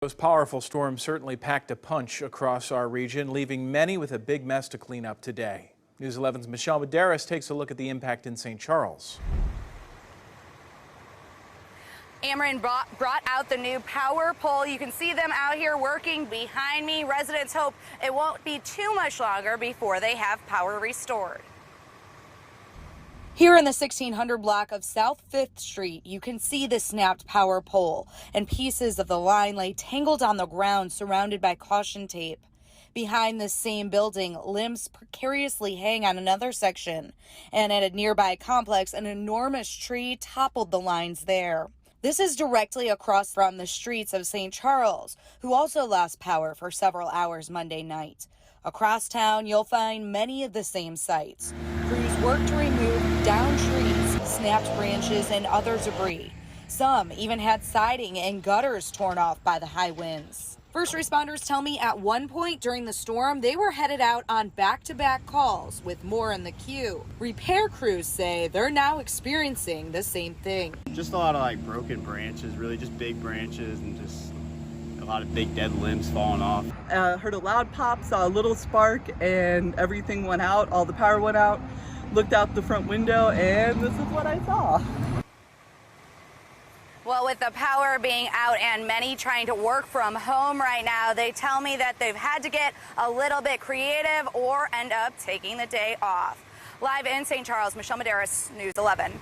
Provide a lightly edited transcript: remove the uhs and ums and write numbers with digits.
Those powerful storms certainly packed a punch across our region, leaving many with a big mess to clean up today. News 11's Michelle Medeiros takes a look at the impact in St. Charles. Ameren brought out the new power pole. You can see them out here working behind me. Residents hope it won't be too much longer before they have power restored. Here in the 1600 block of South 5th Street, you can see the snapped power pole, and pieces of the line lay tangled on the ground, surrounded by caution tape. Behind this same building, limbs precariously hang on another section, and at a nearby complex, an enormous tree toppled the lines there. This is directly across from the streets of St. Charles, who also lost power for several hours Monday night. Across town, you'll find many of the same sites. Crews work to remove downed trees, snapped branches, and other debris. Some even had siding and gutters torn off by the high winds. First responders tell me at one point during the storm, they were headed out on back-to-back calls with more in the queue. Repair crews say they're now experiencing the same thing. Just a lot of broken branches, really just big branches, and just a lot of big dead limbs falling off. Heard a loud pop, saw a little spark, and everything went out. All the power went out. Looked out the front window, and this is what I saw. Well, with the power being out and many trying to work from home right now, they tell me that they've had to get a little bit creative or end up taking the day off. Live in St. Charles, Michelle Medeiros, News 11.